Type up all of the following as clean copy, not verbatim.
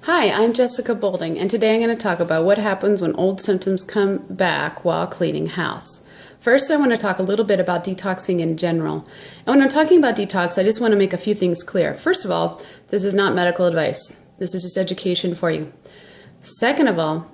Hi, I'm Jessica Boulding, and today I'm going to talk about what happens when old symptoms come back while cleaning house. First, I want to talk a little bit about detoxing in general. And when I'm talking about detox, I just want to make a few things clear. First of all, this is not medical advice. This is just education for you. Second of all,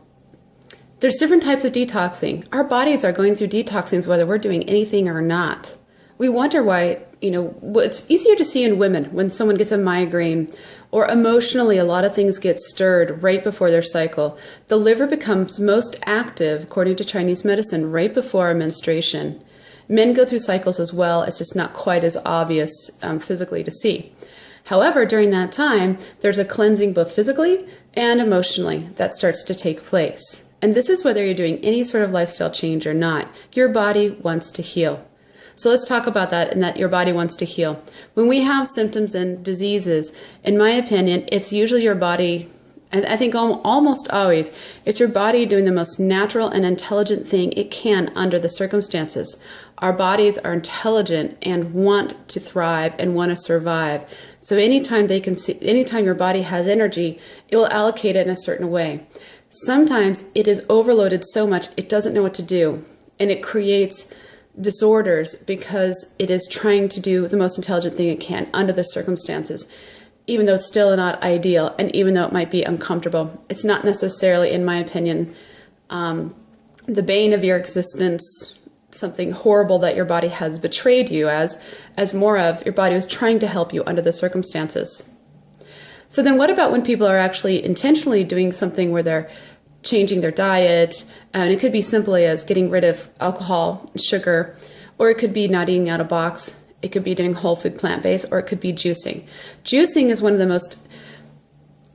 there's different types of detoxing. Our bodies are going through detoxings whether we're doing anything or not. We wonder why, it's easier to see in women when someone gets a migraine or emotionally a lot of things get stirred right before their cycle. The liver becomes most active, according to Chinese medicine, right before a menstruation. Men go through cycles as well. It's just not quite as obvious physically to see. However, during that time, there's a cleansing both physically and emotionally that starts to take place. And this is whether you're doing any sort of lifestyle change or not. Your body wants to heal. So let's talk about that and that your body wants to heal. When we have symptoms and diseases, in my opinion, it's usually your body, and I think almost always, it's your body doing the most natural and intelligent thing it can under the circumstances. Our bodies are intelligent and want to thrive and want to survive. So anytime your body has energy, it will allocate it in a certain way. Sometimes it is overloaded so much it doesn't know what to do, and it creates disorders because it is trying to do the most intelligent thing it can under the circumstances, even though it's still not ideal and even though it might be uncomfortable. It's not necessarily, in my opinion, the bane of your existence, something horrible that your body has betrayed you as more of your body was trying to help you under the circumstances. So then what about when people are actually intentionally doing something where they're changing their diet, and it could be simply as getting rid of alcohol, sugar, or it could be not eating out of box, it could be doing whole food plant-based, or it could be juicing. Juicing is one of the most,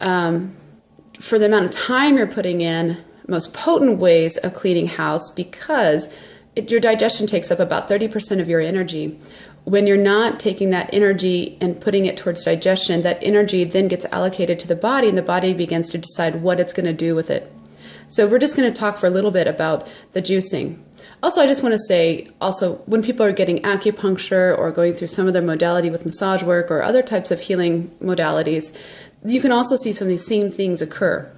for the amount of time you're putting in, most potent ways of cleaning house because your digestion takes up about 30% of your energy. When you're not taking that energy and putting it towards digestion, that energy then gets allocated to the body, and the body begins to decide what it's going to do with it. So we're just going to talk for a little bit about the juicing. Also, I just want to say, when people are getting acupuncture or going through some of their modality with massage work or other types of healing modalities, you can also see some of these same things occur,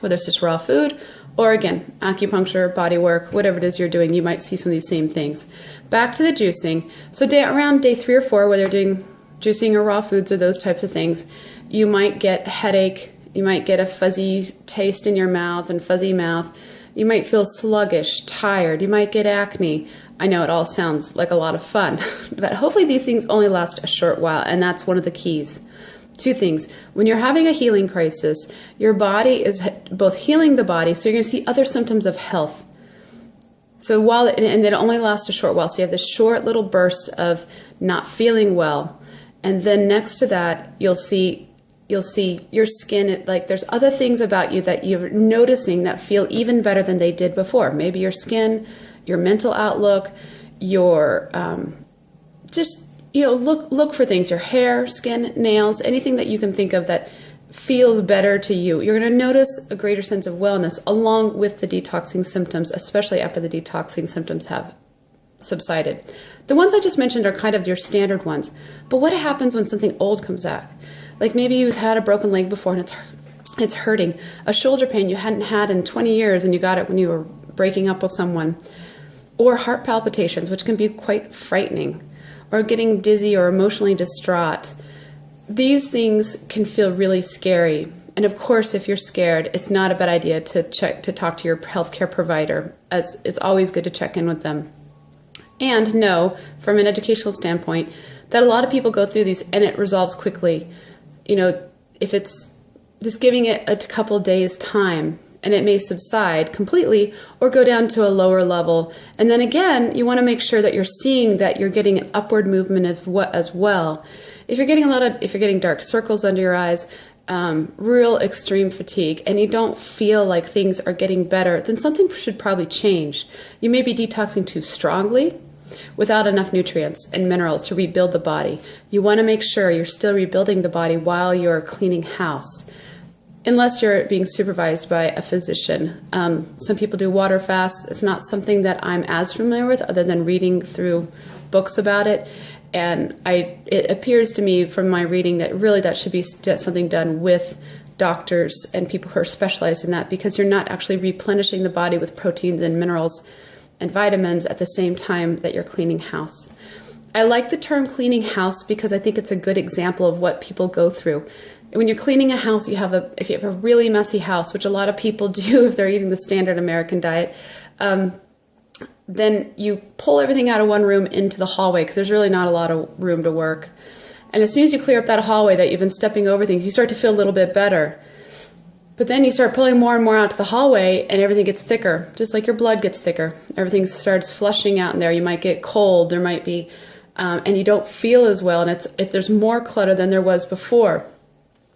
whether it's just raw food or, again, acupuncture, body work, whatever it is you're doing, you might see some of these same things. Back to the juicing. So around day 3 or 4, whether you're doing juicing or raw foods or those types of things, you might get a headache. You might get a fuzzy taste in your mouth and fuzzy mouth. You might feel sluggish, tired. You might get acne. I know it all sounds like a lot of fun, but hopefully these things only last a short while, and that's one of the keys. 2 things. When you're having a healing crisis, your body is both healing the body, so you're going to see other symptoms of health. So and it only lasts a short while, so you have this short little burst of not feeling well, and then next to that, you'll see your skin, like there's other things about you that you're noticing that feel even better than they did before. Maybe your skin, your mental outlook, your look for things, your hair, skin, nails, anything that you can think of that feels better to you. You're going to notice a greater sense of wellness along with the detoxing symptoms, especially after the detoxing symptoms have subsided. The ones I just mentioned are kind of your standard ones. But what happens when something old comes back? Like maybe you've had a broken leg before and it's hurting. A shoulder pain you hadn't had in 20 years and you got it when you were breaking up with someone. Or heart palpitations, which can be quite frightening. Or getting dizzy or emotionally distraught. These things can feel really scary. And of course, if you're scared, it's not a bad idea to talk to your healthcare provider, as it's always good to check in with them. And know, from an educational standpoint, that a lot of people go through these and it resolves quickly. If it's just giving it a couple days time, and it may subside completely or go down to a lower level. And then again, you want to make sure that you're seeing that you're getting an upward movement as well. If you're getting dark circles under your eyes, real extreme fatigue, and you don't feel like things are getting better, then something should probably change. You may be detoxing too strongly without enough nutrients and minerals to rebuild the body. You want to make sure you're still rebuilding the body while you're cleaning house, unless you're being supervised by a physician. Some people do water fasts. It's not something that I'm as familiar with other than reading through books about it. And it appears to me from my reading that really that should be something done with doctors and people who are specialized in that, because you're not actually replenishing the body with proteins and minerals and vitamins at the same time that you're cleaning house. I like the term cleaning house because I think it's a good example of what people go through. When you're cleaning a house, if you have a really messy house, which a lot of people do if they're eating the standard American diet, then you pull everything out of one room into the hallway because there's really not a lot of room to work. And as soon as you clear up that hallway that you've been stepping over things, you start to feel a little bit better. But then you start pulling more and more out to the hallway and everything gets thicker, just like your blood gets thicker. Everything starts flushing out in there. You might get cold, there might be, and you don't feel as well, and there's more clutter than there was before.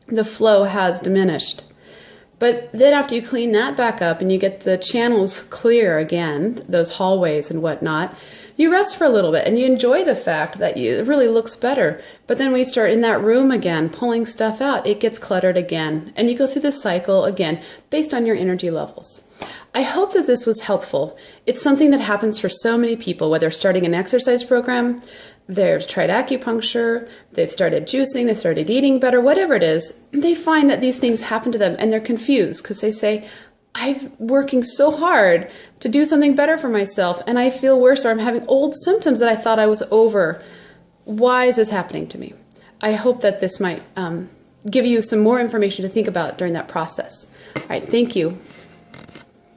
The flow has diminished. But then after you clean that back up and you get the channels clear again, those hallways and whatnot, you rest for a little bit and you enjoy the fact that it really looks better. But then when you start in that room again, pulling stuff out, it gets cluttered again. And you go through the cycle again based on your energy levels. I hope that this was helpful. It's something that happens for so many people, whether starting an exercise program, they've tried acupuncture, they've started juicing, they've started eating better, whatever it is, they find that these things happen to them and they're confused because they say, I'm working so hard to do something better for myself and I feel worse, or I'm having old symptoms that I thought I was over. Why is this happening to me? I hope that this might give you some more information to think about during that process. All right, thank you.